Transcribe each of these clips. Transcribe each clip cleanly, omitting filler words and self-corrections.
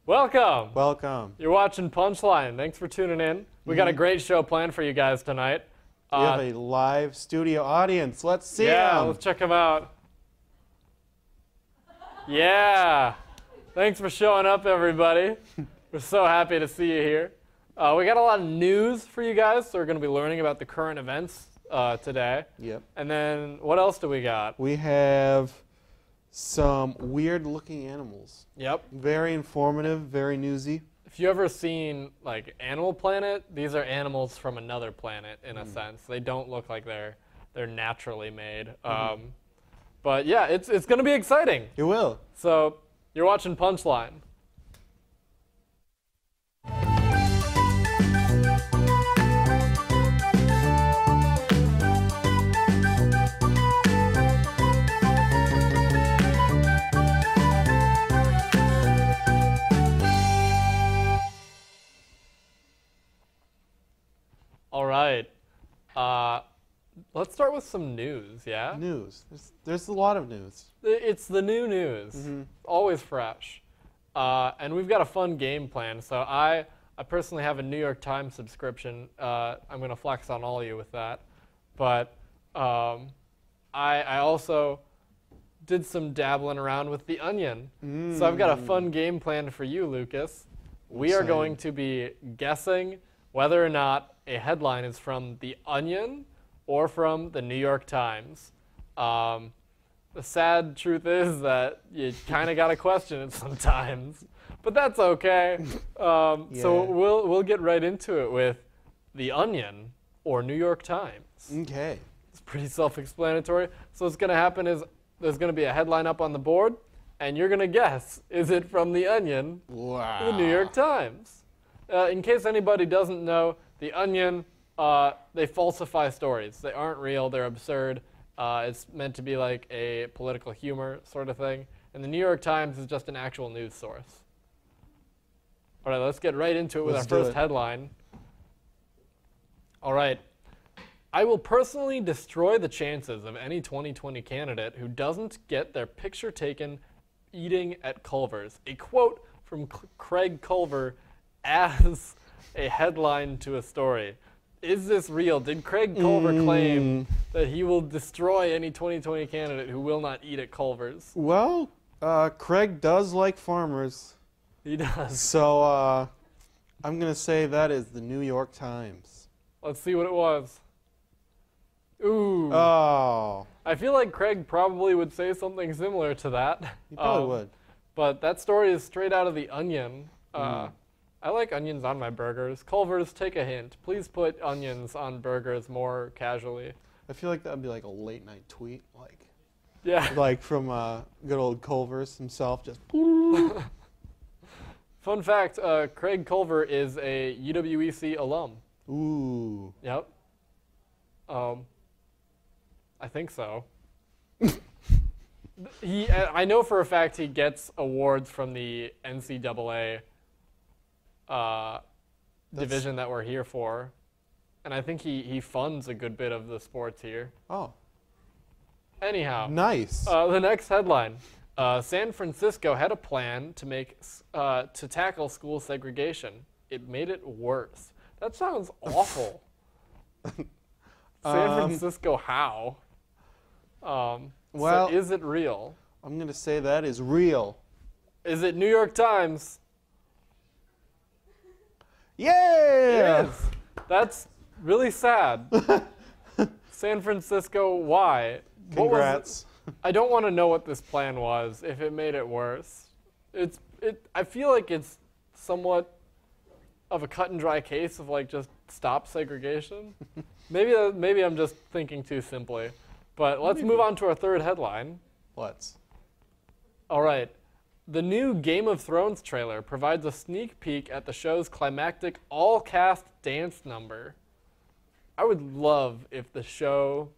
Welcome. Welcome. You're watching Punchline. Thanks for tuning in. We got a great show planned for you guys tonight. We have a live studio audience. Let's see Yeah, them. let's check them out. Yeah. Thanks for showing up, everybody. We're so happy to see you here. We got a lot of news for you guys, so we're going to be learning about the current events today. Yep. And then what else do we got? We have some weird-looking animals. Yep. Very informative, very newsy. If you ever seen like Animal Planet, these are animals from another planet in a sense. They don't look like they're naturally made. But yeah, it's going to be exciting. It will. So you're watching Punchline. All right. Let's start with some news, yeah? News. There's a lot of news. It's the new news. Always fresh. And we've got a fun game plan. So I personally have a New York Times subscription. I'm going to flex on all of you with that. But I also did some dabbling around with The Onion. So I've got a fun game plan for you, Lucas. We are going to be guessing whether or not a headline is from The Onion or from the New York Times. The sad truth is that you kind of got to question it sometimes, but that's okay. So we'll get right into it with The Onion or New York Times. Okay. It's pretty self-explanatory. So what's going to happen is there's going to be a headline up on the board, and you're going to guess, is it from The Onion or the New York Times? In case anybody doesn't know, The Onion, they falsify stories. They aren't real. They're absurd. It's meant to be like a political humor sort of thing. And the New York Times is just an actual news source. All right, let's get right into it with our first headline. All right. I will personally destroy the chances of any 2020 candidate who doesn't get their picture taken eating at Culver's. A quote from Craig Culver as a headline to a story. Is this real? Did Craig Culver claim that he will destroy any 2020 candidate who will not eat at Culver's? Well, Craig does like farmers. He does. So I'm going to say that is the New York Times. Let's see what it was. Ooh. Oh. I feel like Craig probably would say something similar to that. He probably would. But that story is straight out of The Onion. I like onions on my burgers. Culver's, take a hint. Please put onions on burgers more casually. I feel like that would be like a late night tweet, like from good old Culver's himself, just. Fun fact: Craig Culver is a UW-EC alum. Ooh. Yep. I think so. I know for a fact he gets awards from the NCAA division that we're here for, and I think he funds a good bit of the sports here. Oh. Anyhow. Nice. The next headline: San Francisco had a plan to tackle school segregation. It made it worse. That sounds awful. San Francisco, how? Well, so is it real? I'm going to say that is real. Is it New York Times? Yeah! It is. That's really sad. San Francisco, why? Congrats. I don't want to know what this plan was, if it made it worse. I feel like it's somewhat of a cut and dry case of like just stop segregation. Maybe I'm just thinking too simply. But let's move on to our third headline. Let's. All right. The new Game of Thrones trailer provides a sneak peek at the show's climactic all-cast dance number. I would love if the show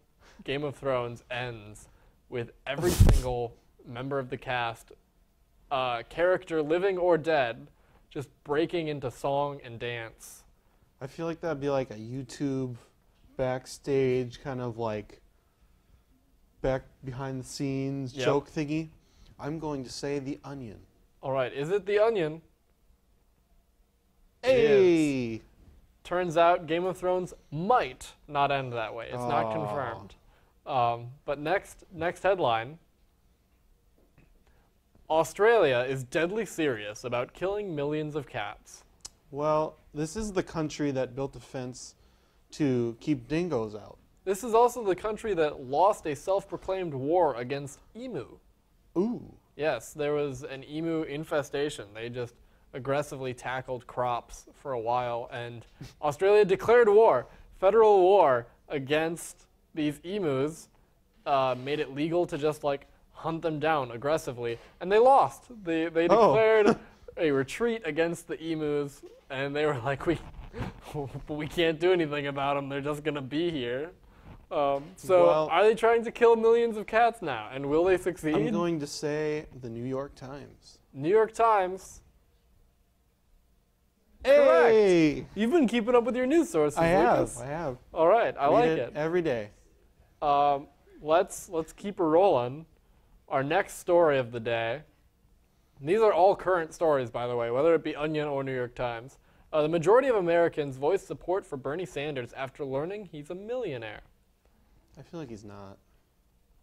Game of Thrones ends with every single member of the cast, character living or dead, just breaking into song and dance. I feel like that'd be like a YouTube backstage kind of like back behind the scenes joke thingy. I'm going to say The Onion. All right, is it The Onion Hey! Turns out Game of Thrones might not end that way. It's not confirmed. But next headline. Australia is deadly serious about killing millions of cats. Well, this is the country that built a fence to keep dingoes out. This is also the country that lost a self-proclaimed war against emu. Ooh. Yes, there was an emu infestation. They just aggressively tackled crops for a while, and Australia declared war, federal war against these emus, made it legal to just like hunt them down aggressively, and they lost. They declared a retreat against the emus, and they were like, we can't do anything about them. They're just gonna be here. So are they trying to kill millions of cats now, and will they succeed? I'm going to say the New York Times. New York Times. Hey! Correct. You've been keeping up with your news sources, Lucas. I have. All right, I like Read it. every day. Let's keep it rolling. Our next story of the day. These are all current stories, by the way, whether it be Onion or New York Times. The majority of Americans voiced support for Bernie Sanders after learning he's a millionaire. I feel like he's not.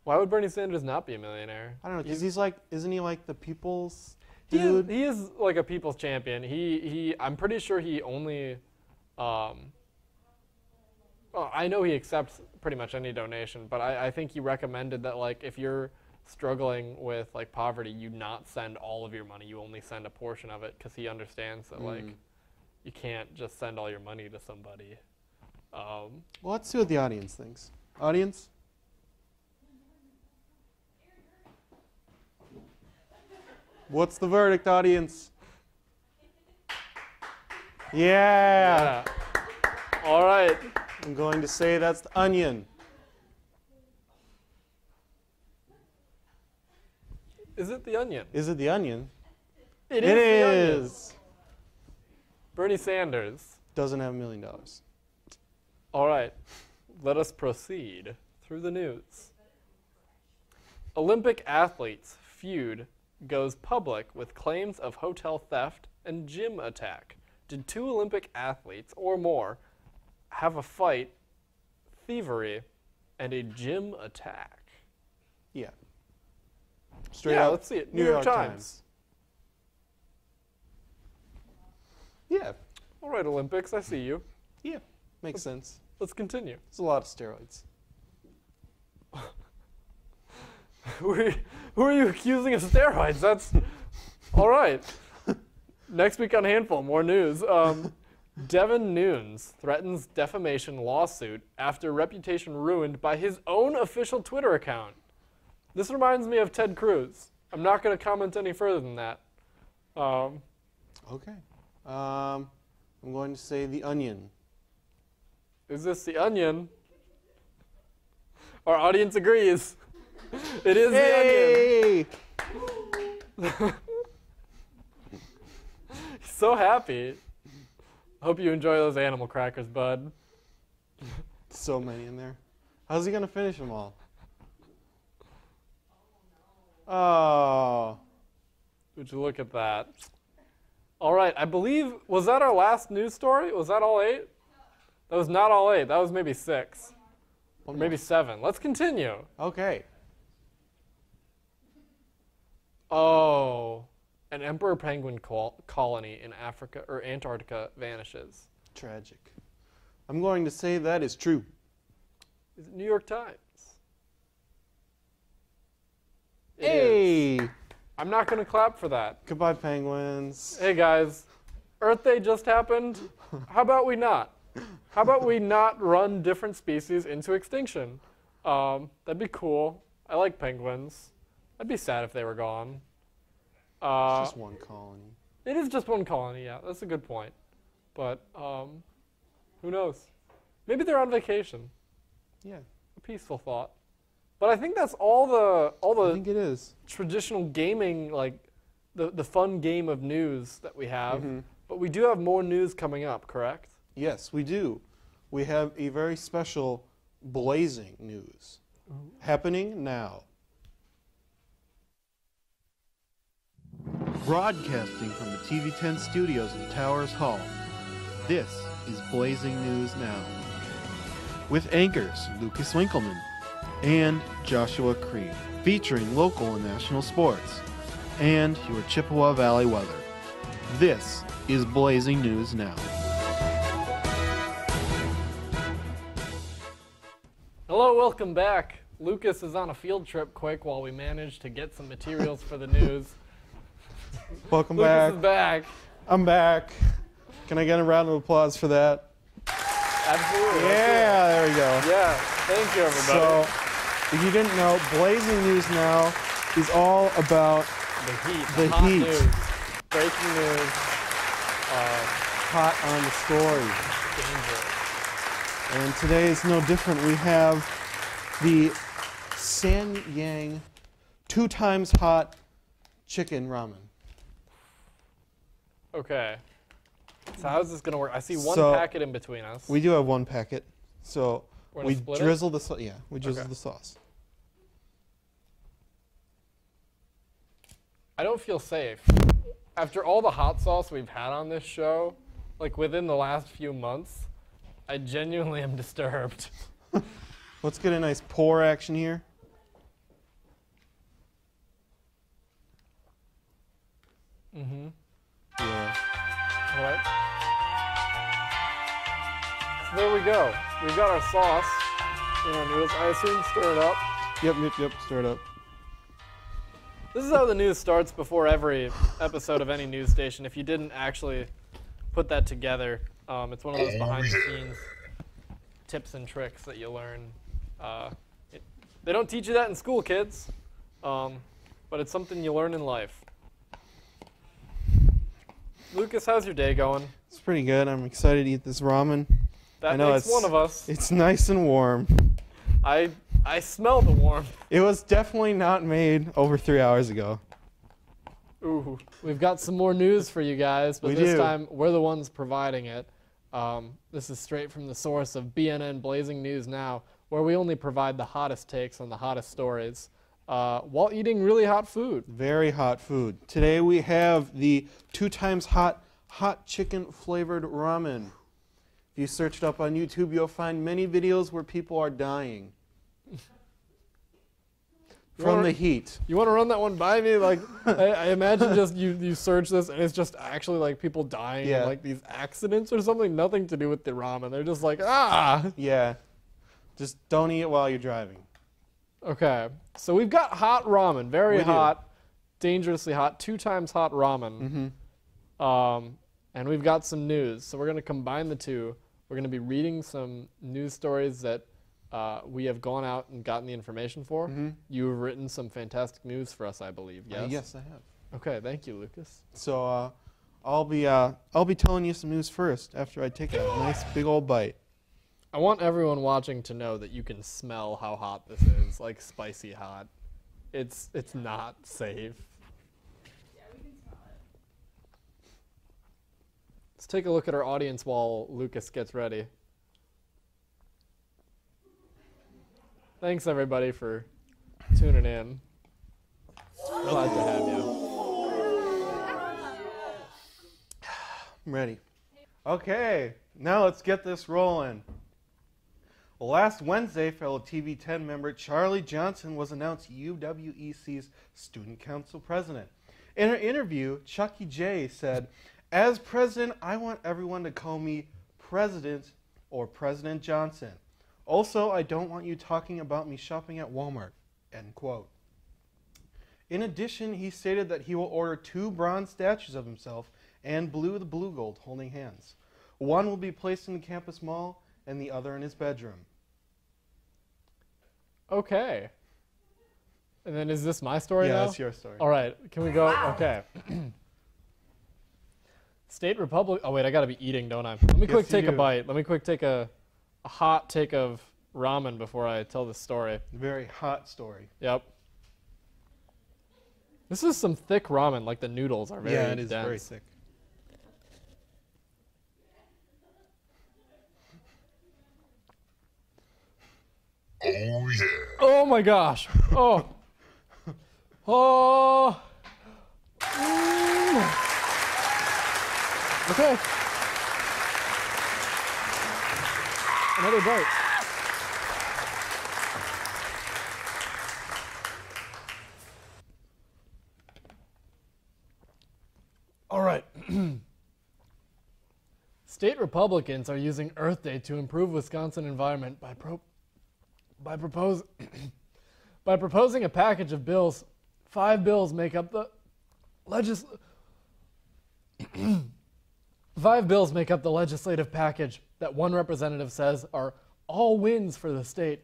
Why would Bernie Sanders not be a millionaire? I don't know, because he's like, isn't he like the people's dude? He is like a people's champion. I'm pretty sure he only, I know he accepts pretty much any donation, but I think he recommended that like if you're struggling with like poverty, you not send all of your money. You only send a portion of it, because he understands that like you can't just send all your money to somebody. Well, let's see what the audience thinks. Audience? What's the verdict, audience? Yeah. All right. I'm going to say that's the Onion. Is it the Onion? Is it the Onion? It is. The Onion. Bernie Sanders. Doesn't have $1 million. All right. Let us proceed through the news. Olympic athletes feud goes public with claims of hotel theft and gym attack. Did 2 Olympic athletes or more have a fight, thievery, and a gym attack? Yeah. Straight out. Let's see it. New York Times. Yeah. All right, Olympics, I see you. Yeah. Makes sense. Let's continue. It's a lot of steroids. Who are you accusing of steroids? That's all right. Next week on Handful, more news. Devin Nunes threatens defamation lawsuit after reputation ruined by his own official Twitter account. This reminds me of Ted Cruz. I'm not going to comment any further than that. Okay. I'm going to say the Onion. Is this the Onion? Our audience agrees. It is the Onion. He's so happy. Hope you enjoy those animal crackers, bud. So many in there. How's he going to finish them all? Oh. Would you look at that? All right, I believe, was that our last news story? Was that all 8? That was not all 8. That was maybe 6. Or maybe 7. Let's continue. Okay. Oh, an emperor penguin colony in Africa or Antarctica vanishes. Tragic. I'm going to say that is true. Is it New York Times? Hey! It is. I'm not going to clap for that. Goodbye, penguins. Hey, guys. Earth Day just happened. How about we not? How about we not run different species into extinction? That'd be cool. I like penguins. I'd be sad if they were gone. It's just one colony. It is just one colony, yeah. That's a good point. But who knows? Maybe they're on vacation. Yeah. A peaceful thought. But I think that's all the I think it is. traditional gaming, like the fun game of news that we have. Mm-hmm. But we do have more news coming up, correct? Yes, we do. We have a very special blazing news happening now. Broadcasting from the TV10 studios in Towers Hall, This is Blazing News Now, with anchors Lucas Winkleman and Joshua Creed, featuring local and national sports, and your Chippewa Valley weather. This is Blazing News Now. Hello, welcome back. Lucas is on a field trip quick while we manage to get some materials for the news. Welcome Lucas back. is back. I'm back. Can I get a round of applause for that? Absolutely. Yeah, there we go. Yeah, thank you, everybody. So, if you didn't know, Blazing News Now is all about the heat. The hot heat. News. Breaking news. hot on the story. Danger. And today is no different. We have the Sanyang 2 times hot chicken ramen. Okay. So how's this going to work? I see one So, packet in between us. We do have one packet. So We're we gonna split it? drizzle the sauce. Yeah, we drizzle Okay. the sauce. I don't feel safe. After all the hot sauce we've had on this show, like within the last few months, I genuinely am disturbed. Let's get a nice pour action here. Mm-hmm. Yeah. All right. So there we go. We've got our sauce in our noodles. I assume stir it up. Yep. Stir it up. This is how the news starts before every episode of any news station. If you didn't actually put that together, it's one of those behind-the-scenes tips and tricks that you learn. They don't teach you that in school, kids, but it's something you learn in life. Lucas, how's your day going? It's pretty good. I'm excited to eat this ramen. That I know makes one of us. It's nice and warm. I smell the warmth. It was definitely not made over 3 hours ago. Ooh. We've got some more news for you guys, but We this do. time we're the ones providing it. This is straight from the source of BNN Blazing News Now, where we only provide the hottest takes on the hottest stories while eating really hot food. Very hot food. Today we have the 2 times hot chicken flavored ramen. If you search it up on YouTube, you'll find many videos where people are dying from the heat. You want to run that one by me? Like, I imagine just you search this and it's just actually like people dying in like these accidents or something, nothing to do with the ramen. They're just like, ah. Yeah. Just don't eat it while you're driving. Okay, so we've got hot ramen, very We do. hot, dangerously hot, 2 times hot ramen. Mm-hmm. And we've got some news. So we're going to combine the two. We're going to be reading some news stories that we have gone out and gotten the information for. Mm-hmm. You've written some fantastic news for us, I believe. Yes. Yes, I have. Okay, thank you, Lucas. So I'll be telling you some news first after I take a nice big old bite. I want everyone watching to know that you can smell how hot this is, like spicy hot. It's not safe. Yeah, we can smell it. Let's take a look at our audience while Lucas gets ready. Thanks, everybody, for tuning in. Glad to have you. I'm ready. Okay, now let's get this rolling. Well, last Wednesday, fellow TV10 member Charlie Johnson was announced UW-EC's Student Council President. In an interview, Chucky J said, "As president, I want everyone to call me President or President Johnson. Also, I don't want you talking about me shopping at Walmart." End quote. In addition, he stated that he will order 2 bronze statues of himself and Blue the Blue Gold holding hands. One will be placed in the campus mall and the other in his bedroom. Okay. And then is this my story now? Yeah, that's your story. All right. Can we go? Okay. State Republic. Oh, wait. I got to be eating, don't I? Let me quick Yes, you take a do. bite. Let me quick take a hot take of ramen before I tell this story. Very hot story. Yep. This is some thick ramen. Like the noodles are very Yeah, it is dense. very thick. Oh yeah. Oh my gosh. Oh. Oh. Mm. Okay. Another bite. All right. State Republicans are using Earth Day to improve Wisconsin environment by proposing a package of bills. 5 bills make up the 5 bills make up the legislative package that one representative says are all wins for the state.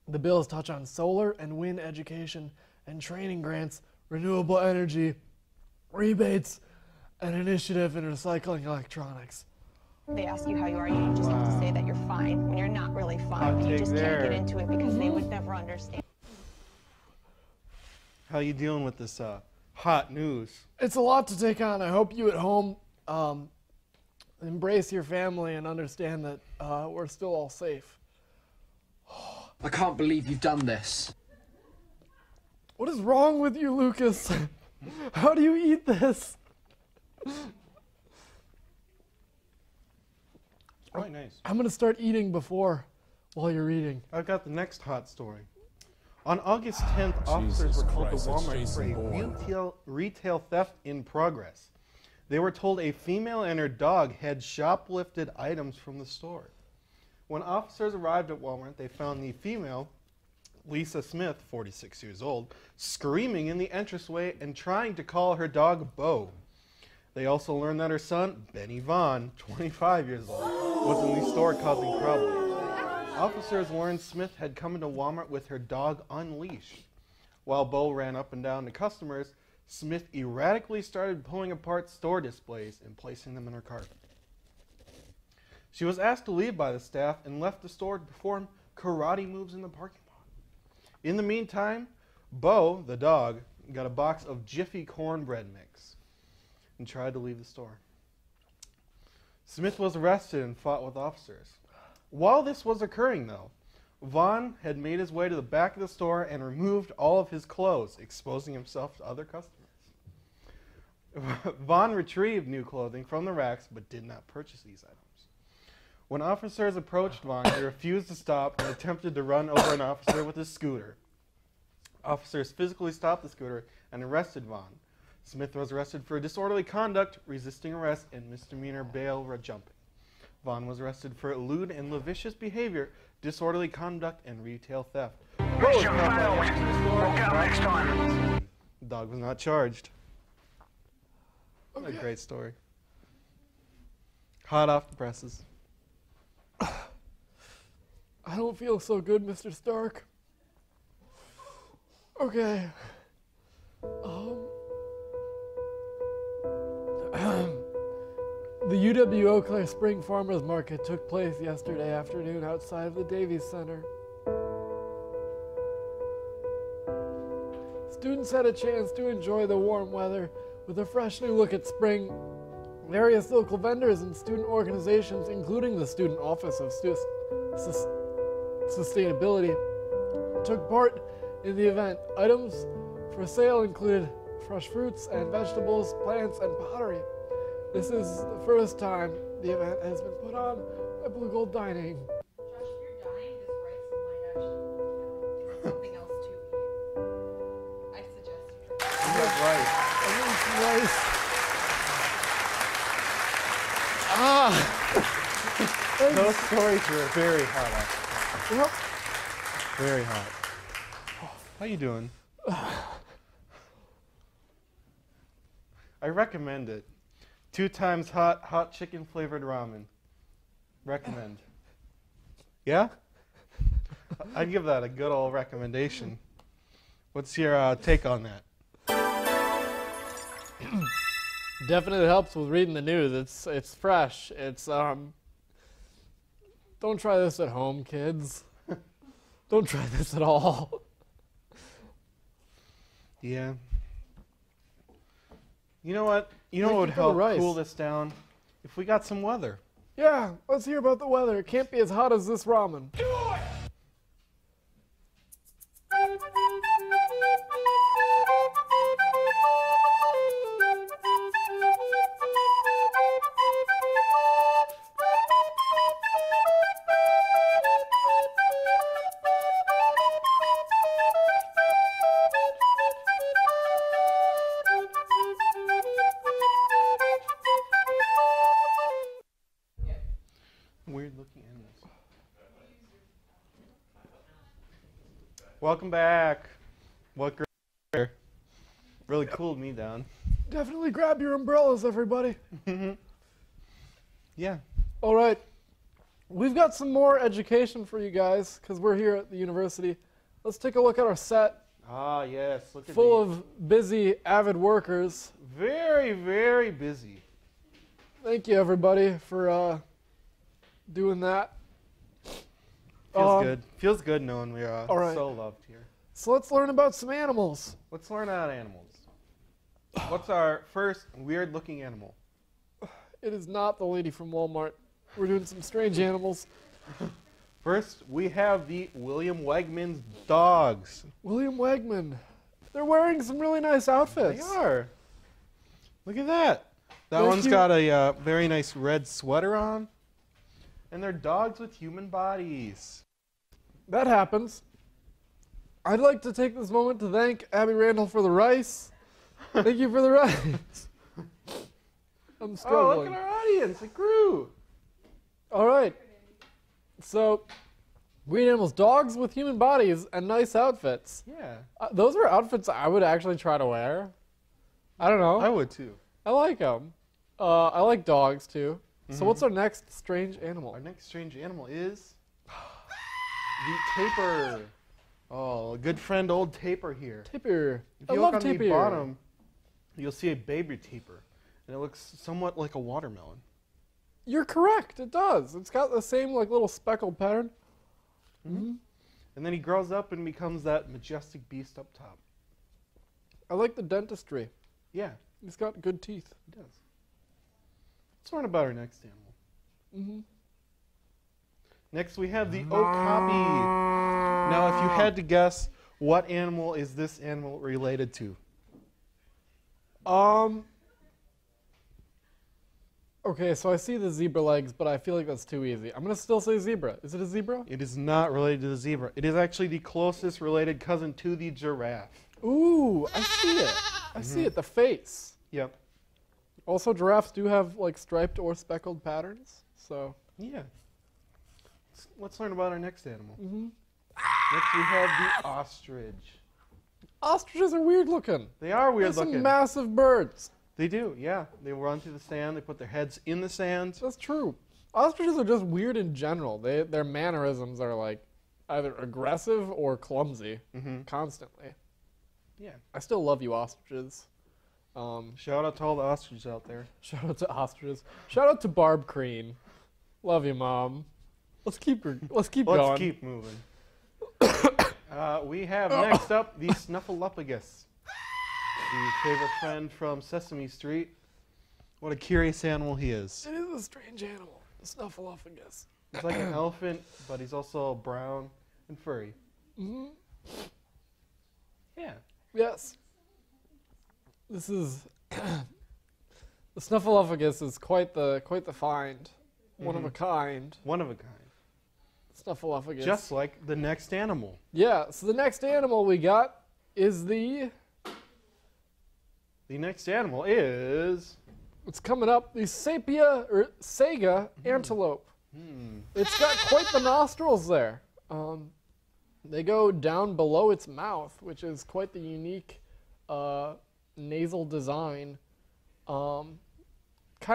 The bills touch on solar and wind education and training grants, renewable energy, rebates, and initiative in recycling electronics. They ask you how you are, you just have to say that you're fine when you're not really fine. You just can't get into it because they would never understand. How you dealing with this hot news? It's a lot to take on. I hope you at home embrace your family and understand that we're still all safe. I can't believe you've done this. What is wrong with you, Lucas? How do you eat this? Quite nice. I'm going to start eating while you're eating. I've got the next hot story. On August 10th, officers were called to Walmart for a retail theft in progress. They were told a female and her dog had shoplifted items from the store. When officers arrived at Walmart, they found the female, Lisa Smith, 46 years old, screaming in the entranceway and trying to call her dog Bo. They also learned that her son, Benny Vaughn, 25 years old, was in the store causing problems. Officers learned Smith had come into Walmart with her dog unleashed. While Bo ran up and down to customers, Smith erratically started pulling apart store displays and placing them in her cart. She was asked to leave by the staff and left the store to perform karate moves in the parking lot. In the meantime, Bo, the dog, got a box of Jiffy cornbread mix and tried to leave the store. Smith was arrested and fought with officers. While this was occurring, though, Vaughn had made his way to the back of the store and removed all of his clothes, exposing himself to other customers. Vaughn retrieved new clothing from the racks but did not purchase these items. When officers approached Vaughn, he refused to stop and attempted to run over an officer with his scooter. Officers physically stopped the scooter and arrested Vaughn. Smith was arrested for disorderly conduct, resisting arrest, and misdemeanor bail jumping. Vaughn was arrested for lewd and lascivious behavior, disorderly conduct, and retail theft. Mission failed. Look out next time. The dog was not charged. What a great story. Hot off the presses. I don't feel so good, Mr. Stark. Okay. The UW-Eau Clare Spring Farmers Market took place yesterday afternoon outside of the Davies Center. Students had a chance to enjoy the warm weather with a fresh new look at spring. Various local vendors and student organizations, including the Student Office of Sustainability, took part in the event. Items for sale included fresh fruits and vegetables, plants, and pottery. This is the first time the event has been put on by Blue Gold Dining. Josh, if you're dying, this rice might actually get something else to eat. I suggest you try. You have rice. I need some rice. Those stories were very hot, actually. Yep. Very hot. How you doing? I recommend it. 2 times hot chicken flavored ramen. Recommend. Yeah? I'd give that a good old recommendation. What's your take on that? Definitely helps with reading the news. It's fresh. It's don't try this at home, kids. Don't try this at all. Yeah. You know what? You know what would help cool this down? If we got some weather. Yeah, let's hear about the weather. It can't be as hot as this ramen. looking animals. Welcome back. What great. Really cooled me down. Definitely grab your umbrellas, everybody. Yeah. All right. We've got some more education for you guys because we're here at the university. Let's take a look at our set. Ah, yes. Look at Full of busy, avid workers. Very, very busy. Thank you, everybody, for doing that. Feels good. Feels good knowing we are all right. so loved here. So let's learn about some animals. Let's learn about animals. What's our first weird-looking animal? It is not the lady from Walmart. We're doing some strange animals. First, we have the William Wegman's dogs. William Wegman. They're wearing some really nice outfits. They are. Look at that. That Thank one's you. got a very nice red sweater on. And they're dogs with human bodies. That happens. I'd like to take this moment to thank Abby Randall for the rice. Thank you for the rice. I'm Oh, struggling. look at our audience. It grew. All right. So, weird animals, dogs with human bodies and nice outfits. Yeah. Those are outfits I would actually try to wear. I don't know. I would too. I like them. I like dogs too. So what's our next strange animal? Our next strange animal is the tapir. Oh, a good friend, old tapir here. Tapir. If I you love look on tapir. the bottom, you'll see a baby tapir, and it looks somewhat like a watermelon. You're correct. It does. It's got the same like little speckled pattern. And then he grows up and becomes that majestic beast up top. I like the dentistry. Yeah, He's got good teeth. he does. Let's learn about our next animal. Next, we have the okapi. Now, if you had to guess, what animal is this animal related to? Okay, so I see the zebra legs, but I feel like that's too easy. I'm gonna still say zebra. Is it a zebra? It is not related to the zebra. It is actually the closest related cousin to the giraffe. Ooh, I see it. I see it. The face. Yep. Also, giraffes do have like striped or speckled patterns. So Yeah. Let's learn about our next animal. Next, we have the ostrich. ostriches are weird looking. They are They're weird some looking. massive birds. They do, yeah. They run through the sand. They put their heads in the sand. That's true. Ostriches are just weird in general. Their mannerisms are like either aggressive or clumsy constantly. Yeah. I still love you, ostriches. Shout out to all the ostriches out there. Shout out to ostriches. Shout out to Barb Crean. Love you, Mom. Let's keep going. Let's keep moving. We have next up the SNUFFLEUPAGUS, the favorite friend from Sesame Street. What a curious animal he is. It is a strange animal. The SNUFFLEUPAGUS. He's like an elephant, but he's also brown and furry. Yeah. Yes. This is the SNUFFLEUPAGUS is quite the find. One of a kind. One of a kind. SNUFFLEUPAGUS. Just like the next animal. Yeah, so the next animal we got is The next animal is... it's coming up, the SAIGA antelope. It's got quite the nostrils there. They go down below its mouth, which is quite the unique nasal design. Kind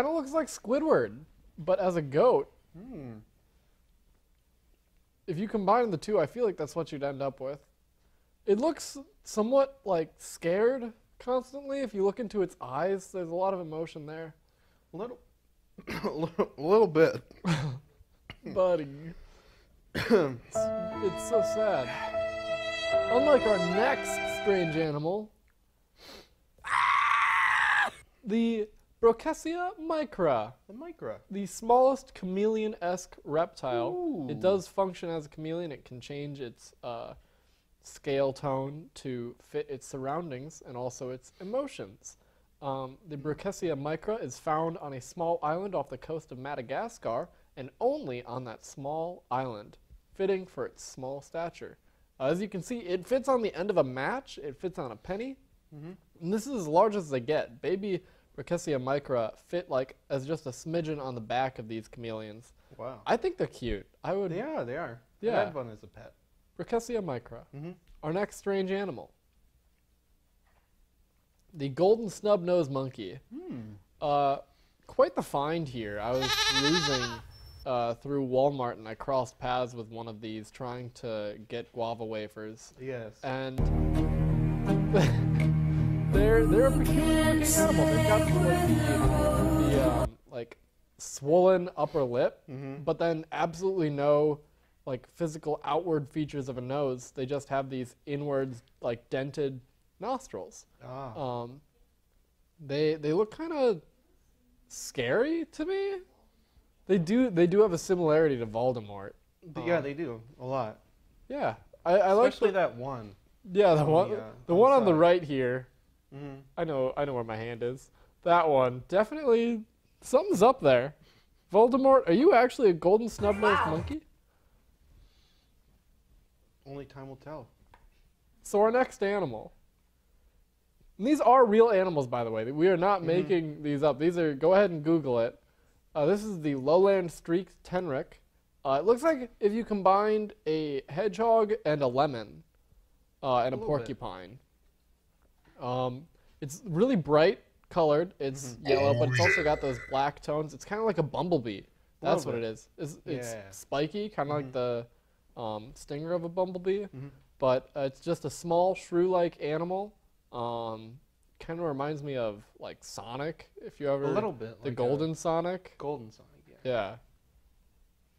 of looks like Squidward, but as a goat. If you combine the two, I feel like that's what you'd end up with. It looks somewhat like scared constantly. If you look into its eyes, there's a lot of emotion there. A little bit. Buddy. It's so sad. Unlike our next strange animal, the Brookesia MICRA, The MICRA. the smallest chameleon-esque reptile. Ooh. It does function as a chameleon. It can change its scale tone to fit its surroundings and also its emotions. The Brookesia MICRA is found on a small island off the coast of Madagascar and only on that small island, fitting for its small stature. As you can see, it fits on the end of a match. It fits on a penny. And this is as large as they get. Baby Brookesia MICRA fit like as just a smidgen on the back of these chameleons. Wow. I think they're cute. I would. Yeah, they are. Yeah. I had one as a pet. Brookesia micra. Mhm. Our next strange animal. The golden snub-nosed monkey. Quite the find here. I was cruising through Walmart and I crossed paths with one of these trying to get guava wafers. Yes. And they're a peculiar looking animal. They've got the like swollen upper lip, but then absolutely no like physical outward features of a nose. They just have these inwards like dented nostrils. They look kind of scary to me. They do have a similarity to Voldemort. Yeah, they do a lot. Yeah, I like Especially that one. Yeah, the one on the side. right here. I know where my hand is. That one definitely something's up there. Voldemort, are you actually a golden snub-nosed monkey? Only time will tell. So our next animal. And these are real animals, by the way. We are not making these up. These are. Go ahead and Google it. This is the lowland streaked TENREC. It looks like if you combined a hedgehog and a lemon and a porcupine. It's really bright colored. It's yellow, but it's also got those black tones. It's kind of like a bumblebee. That's what it is. It's spiky, kind of like the stinger of a bumblebee, but it's just a small shrew-like animal. Kind of reminds me of like Sonic, if you ever. A little bit. The like Golden Sonic. Golden Sonic, yeah. Yeah.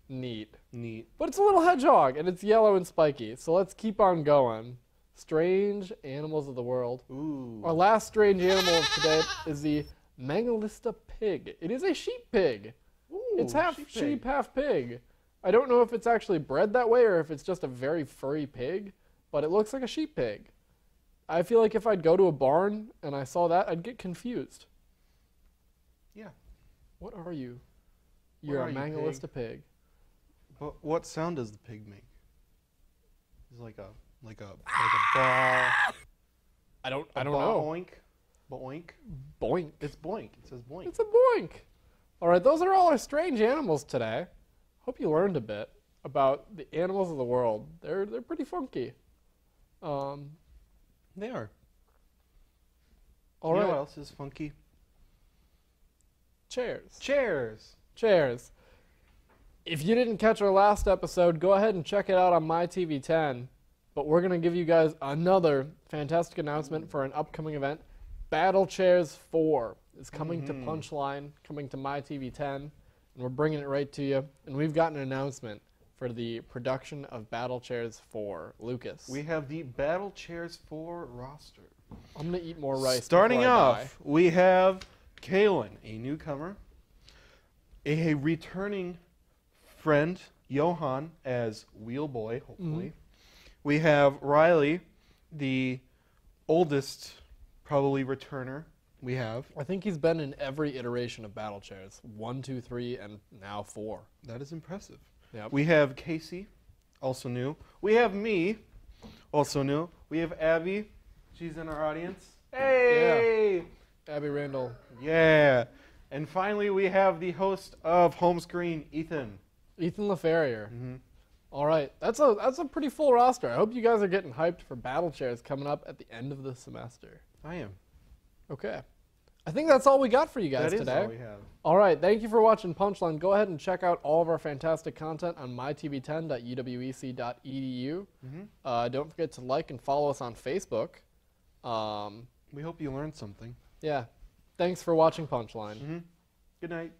Neat. Neat. But it's a little hedgehog, and it's yellow and spiky. So let's keep on going. Strange animals of the world. Ooh. Our last strange animal of today is the MANGALISTA pig. It is a sheep pig. Ooh, It's half sheep sheep, pig. half pig. I don't know if it's actually bred that way or if it's just a very furry pig, but it looks like a sheep pig. I feel like if I'd go to a barn and I saw that, I'd get confused. Yeah. What are you? What You're are a you, MANGALISTA pig. What sound does the pig make? It's like a ball. I don't A know. Boink. Boink. Boink. It's boink. It says boink. It's a boink. All right, those are all our strange animals today. Hope you learned a bit about the animals of the world. They're pretty funky. They are. All You right. know what else is funky? Chairs. Chairs. Chairs. If you didn't catch our last episode, go ahead and check it out on MyTV10. But we're going to give you guys another fantastic announcement for an upcoming event. Battle Chairs 4 is coming to Punchline, coming to MyTV10, and we're bringing it right to you. And we've got an announcement for the production of Battle Chairs 4. Lucas. We have the Battle Chairs 4 roster. I'm going to eat more rice. Starting before I off, die. we have Kaylin, a newcomer, a returning friend, Johan, as Wheelboy, hopefully. We have Riley, the oldest, probably returner we have. I think he's been in every iteration of Battle Chairs. 1, 2, 3, and now 4. That is impressive. Yep. We have Casey, also new. We have me, also new. We have Abby. She's in our audience. Hey! Abby Randall. Yeah. And finally, we have the host of Home Screen, Ethan. Ethan LaFerrier. All right, that's a pretty full roster. I hope you guys are getting hyped for Battle Chairs coming up at the end of the semester. I am. Okay. I think that's all we got for you guys That is today. all we have. All right, thank you for watching Punchline. Go ahead and check out all of our fantastic content on mytv10.uwec.edu. Don't forget to like and follow us on Facebook. We hope you learned something. Yeah. Thanks for watching Punchline. Good night.